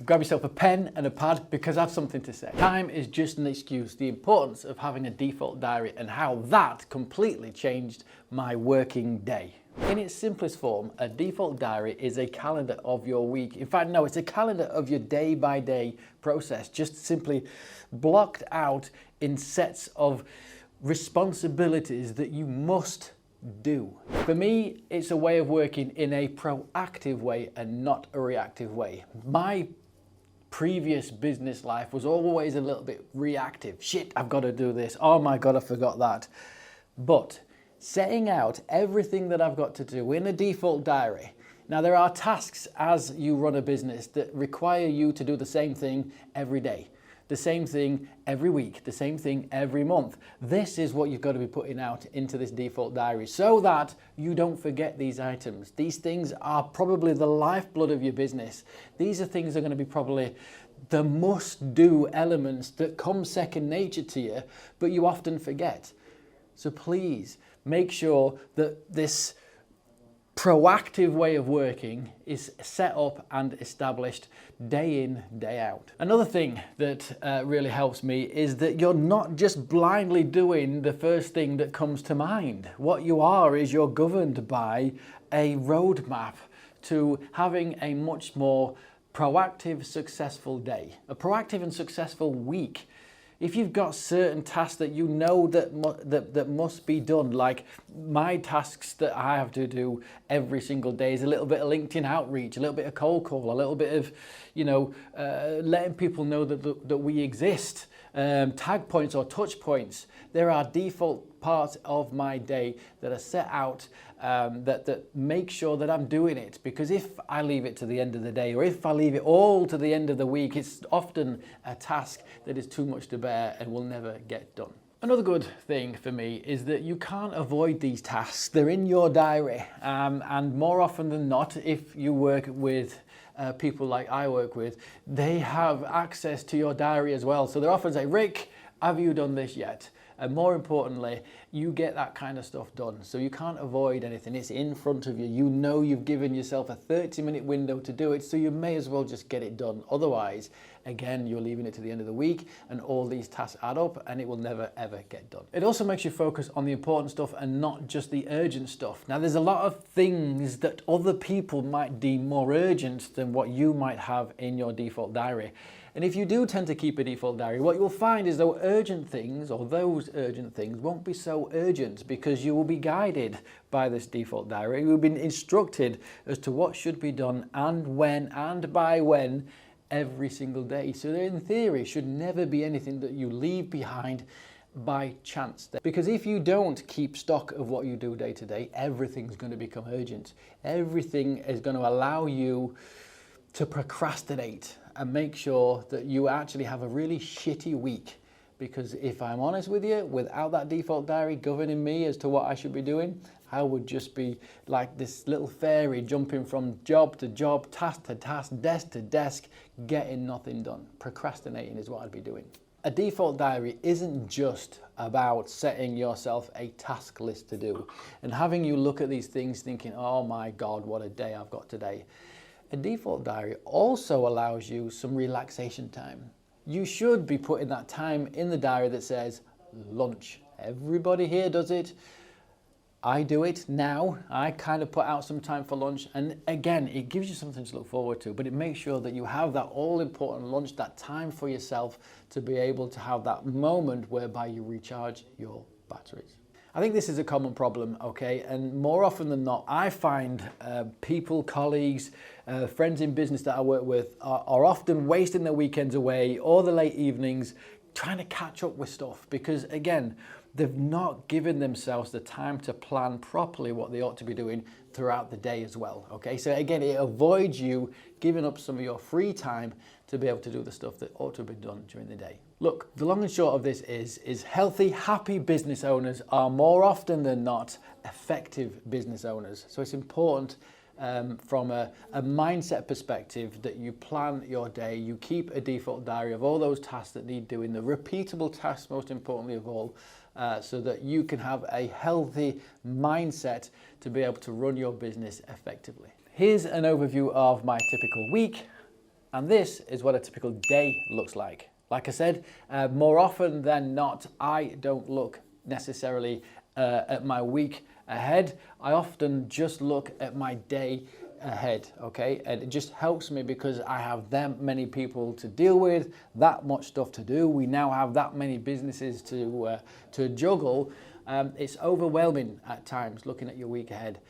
grab yourself a pen and a pad because I have something to say. Time is just an excuse. The importance of having a default diary and how that completely changed my working day. In its simplest form, a default diary is a calendar of your week. In fact, no, it's a calendar of your day-by-day process, just simply blocked out in sets of responsibilities that you must do. For me, it's a way of working in a proactive way and not a reactive way. My previous business life was always a little bit reactive. Shit, I've got to do this. Oh my God, I forgot that. But setting out everything that I've got to do in a default diary. Now, there are tasks as you run a business that require you to do the same thing every day, the same thing every week, the same thing every month. This is what you've got to be putting out into this default diary so that you don't forget these items. These things are probably the lifeblood of your business. These are things that are going to be probably the must-do elements that come second nature to you, but you often forget. So please make sure that this proactive way of working is set up and established day in, day out. Another thing that really helps me is that you're not just blindly doing the first thing that comes to mind. What you are is you're governed by a roadmap to having a much more proactive, successful day, a proactive and successful week. If you've got certain tasks that you know that must be done, like my tasks that I have to do every single day is a little bit of LinkedIn outreach, a little bit of cold call, a little bit of, letting people know that we exist, tag points or touch points. There are default parts of my day that are set out that make sure that I'm doing it, because if I leave it to the end of the day or if I leave it all to the end of the week, it's often a task that is too much to bear and will never get done. Another good thing for me is that you can't avoid these tasks. They're in your diary, and more often than not, if you work with people like I work with, they have access to your diary as well. So they're often say, Rick, have you done this yet? And more importantly, you get that kind of stuff done. So you can't avoid anything. It's in front of you. You know you've given yourself a 30-minute window to do it, so you may as well just get it done. Otherwise, again, you're leaving it to the end of the week and all these tasks add up and it will never, ever get done. It also makes you focus on the important stuff and not just the urgent stuff. Now, there's a lot of things that other people might deem more urgent than what you might have in your default diary. And if you do tend to keep a default diary, what you'll find is those urgent things won't be so urgent because you will be guided by this default diary. You'll be instructed as to what should be done and when and by when every single day. So there, in theory, should never be anything that you leave behind by chance. Because if you don't keep stock of what you do day to day, everything's going to become urgent. Everything is going to allow you to procrastinate and make sure that you actually have a really shitty week. Because if I'm honest with you, without that default diary governing me as to what I should be doing, I would just be like this little fairy jumping from job to job, task to task, desk to desk, getting nothing done. Procrastinating is what I'd be doing. A default diary isn't just about setting yourself a task list to do and having you look at these things thinking, oh my God, what a day I've got today. A default diary also allows you some relaxation time. You should be putting that time in the diary that says lunch. Everybody here does it. I do it now. I kind of put out some time for lunch, and again, it gives you something to look forward to, but it makes sure that you have that all-important lunch, that time for yourself to be able to have that moment whereby you recharge your batteries. I think this is a common problem, okay? And more often than not, I find people, colleagues, friends in business that I work with are often wasting their weekends away or the late evenings trying to catch up with stuff because, again, they've not given themselves the time to plan properly what they ought to be doing throughout the day as well, okay? So again, it avoids you giving up some of your free time to be able to do the stuff that ought to be done during the day. Look, the long and short of this is healthy, happy business owners are more often than not effective business owners. So it's important from a mindset perspective that you plan your day, you keep a default diary of all those tasks that need doing, the repeatable tasks most importantly of all, so that you can have a healthy mindset to be able to run your business effectively. Here's an overview of my typical week. And this is what a typical day looks like. Like I said, more often than not, I don't look necessarily at my week ahead. I often just look at my day ahead, okay? And it just helps me because I have that many people to deal with, that much stuff to do. We now have that many businesses to juggle. It's overwhelming at times looking at your week ahead.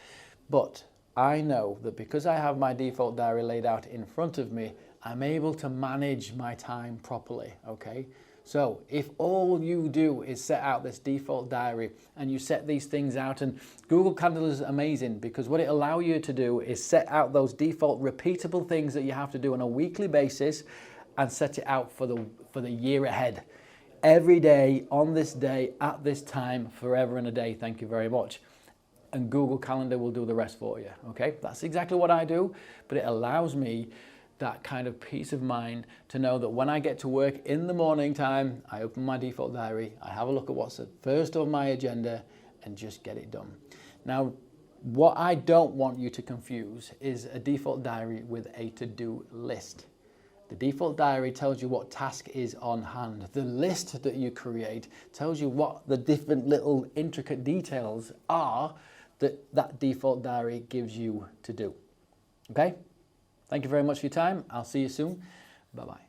But I know that because I have my default diary laid out in front of me, I'm able to manage my time properly, okay? So if all you do is set out this default diary and you set these things out, and Google Calendar is amazing because what it allows you to do is set out those default repeatable things that you have to do on a weekly basis and set it out for the year ahead. Every day, on this day, at this time, forever and a day, thank you very much. And Google Calendar will do the rest for you, okay? That's exactly what I do, but it allows me that kind of peace of mind to know that when I get to work in the morning time, I open my default diary, I have a look at what's at first on my agenda and just get it done. Now, what I don't want you to confuse is a default diary with a to-do list. The default diary tells you what task is on hand. The list that you create tells you what the different little intricate details are that default diary gives you to do. Okay? Thank you very much for your time. I'll see you soon. Bye-bye.